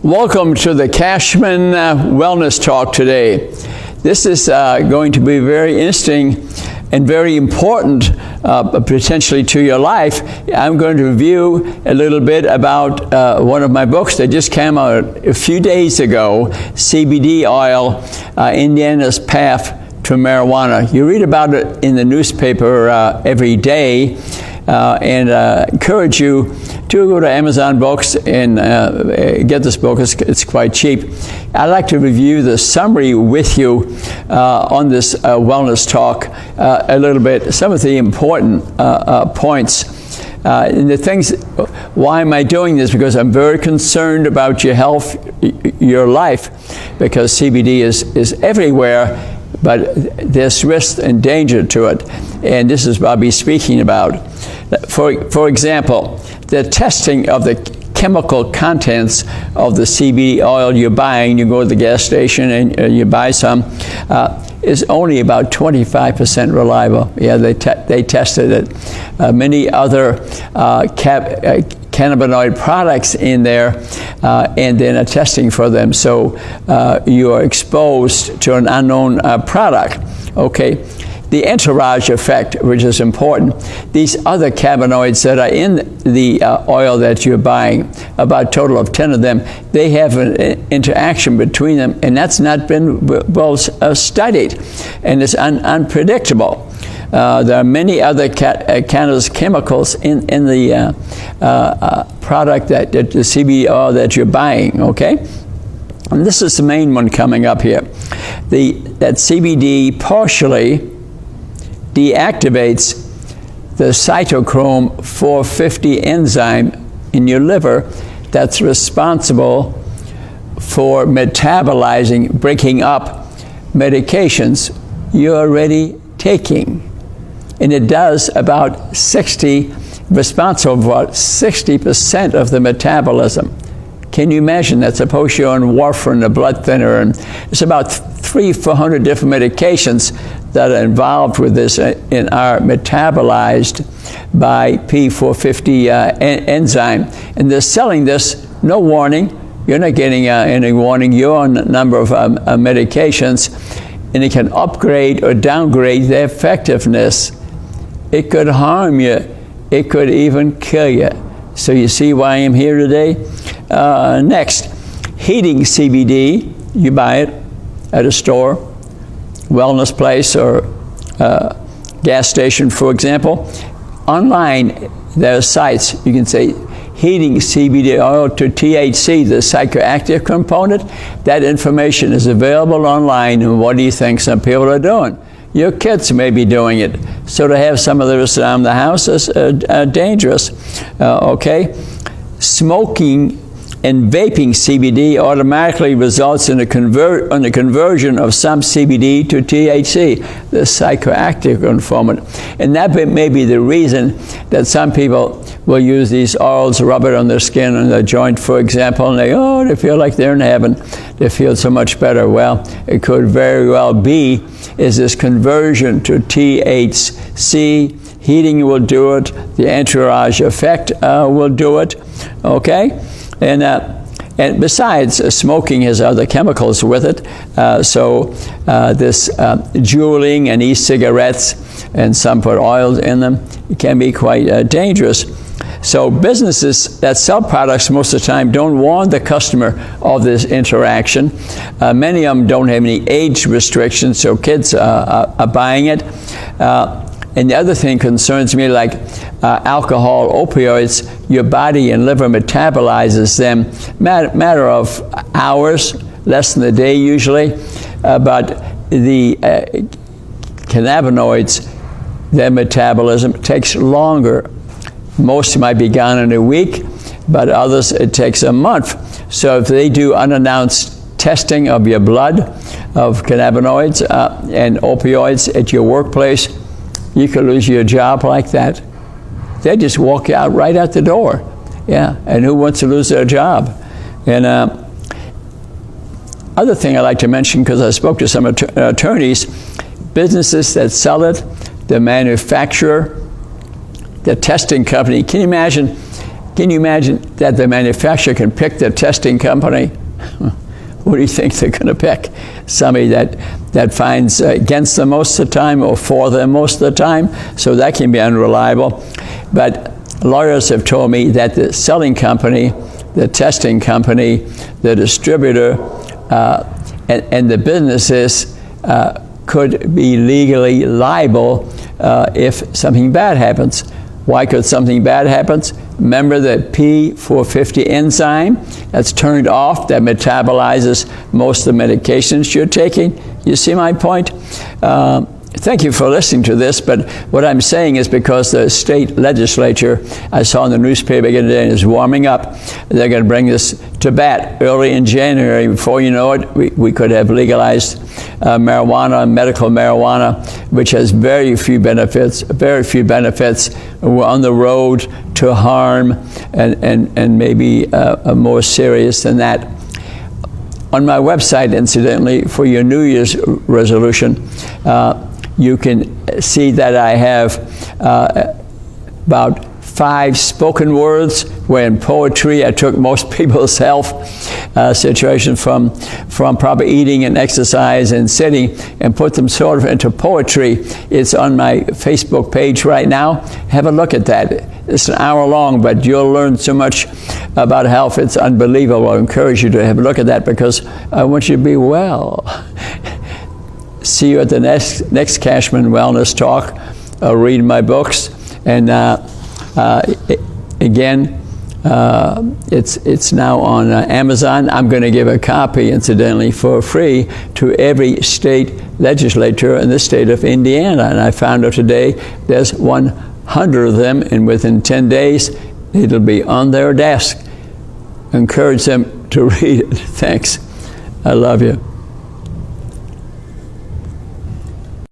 Welcome to the Kachmann Wellness Talk today. This is going to be very interesting and very important potentially to your life. I'm going to review a little bit about one of my books that just came out a few days ago, CBD oil, Indiana's Path to Marijuana. You read about it in the newspaper every day, and encourage you to go to Amazon Books and get this book. It's quite cheap. I'd like to review the summary with you on this wellness talk a little bit. Some of the important points. And the things, why am I doing this? Because I'm very concerned about your health, your life, because CBD is everywhere, but there's risk and danger to it. And this is what I'll be speaking about. For example, the testing of the chemical contents of the CBD oil you're buying, you go to the gas station and you buy some, is only about 25% reliable. Yeah, they tested it. Many other cannabinoid products in there, and then are testing for them. So you are exposed to an unknown product. Okay. The entourage effect, which is important. These other cannabinoids that are in the oil that you're buying, about a total of 10 of them, they have an interaction between them, and that's not been well studied, and it's unpredictable. There are many other cannabis chemicals in the product, the CBD oil that you're buying, okay? And this is the main one coming up here. That CBD partially deactivates the cytochrome 450 enzyme in your liver that's responsible for metabolizing, breaking up medications you're already taking. And it does responsible for about 60% of the metabolism. Can you imagine that? Suppose you're on warfarin, a blood thinner, and it's about 300-400 different medications that are involved with this and are metabolized by P450 enzyme. And they're selling this, no warning. You're not getting any warning. You're on a number of medications, and it can upgrade or downgrade their effectiveness. It could harm you. It could even kill you. So you see why I'm here today? Next, heating CBD. You buy it at a store, wellness place, or gas station, for example. Online, there are sites. You can say heating CBD oil to THC, the psychoactive component. That information is available online, and what do you think some people are doing? Your kids may be doing it. So to have some of this around the house is dangerous. Okay? Smoking and vaping CBD automatically results in a conversion of some CBD to THC, the psychoactive component. And that may be the reason that some people will use these oils, rub it on their skin and their joint, for example, and they feel like they're in heaven. They feel so much better. Well, it could very well be is this conversion to THC. Heating will do it. The entourage effect will do it. Okay? And besides, smoking has other chemicals with it. So this juuling and e-cigarettes, and some put oils in them, it can be quite dangerous. So businesses that sell products most of the time don't warn the customer of this interaction. Many of them don't have any age restrictions, so kids are buying it. And the other thing concerns me, like alcohol, opioids, your body and liver metabolizes them matter of hours, less than a day usually. But the cannabinoids, their metabolism takes longer. Most might be gone in a week, but others it takes a month. So if they do unannounced testing of your blood, of cannabinoids and opioids at your workplace, you could lose your job like that. They just walk you out right out the door. Yeah, and who wants to lose their job? And other thing I'd like to mention, because I spoke to some attorneys, businesses that sell it, the manufacturer, the testing company. Can you imagine Can you imagine that the manufacturer can pick the testing company? Who do you think they're going to pick? Somebody that finds against them most of the time or for them most of the time? So that can be unreliable. But lawyers have told me that the selling company, the testing company, the distributor, and the businesses could be legally liable if something bad happens. Why could something bad happen? Remember the P450 enzyme that's turned off, that metabolizes most of the medications you're taking? You see my point? Thank you for listening to this, but what I'm saying is because the state legislature, I saw in the newspaper today, is warming up. They're going to bring this to bat early in January. Before you know it, we could have legalized marijuana, medical marijuana, which has very few benefits. We're on the road to harm and maybe more serious than that. On my website, incidentally, for your New Year's resolution, you can see that I have about 5 spoken words, where in poetry I took most people's health situation from proper eating and exercise and sitting and put them sort of into poetry. It's on my Facebook page right now. Have a look at that. It's an hour long, but you'll learn so much about health. It's unbelievable. I encourage you to have a look at that because I want you to be well. See you at the next Kachmann Wellness Talk. Read my books. And again, it's now on Amazon. I'm going to give a copy, incidentally, for free to every state legislature in the state of Indiana. And I found out today there's 100 of them, and within 10 days, it'll be on their desk. Encourage them to read it. Thanks. I love you.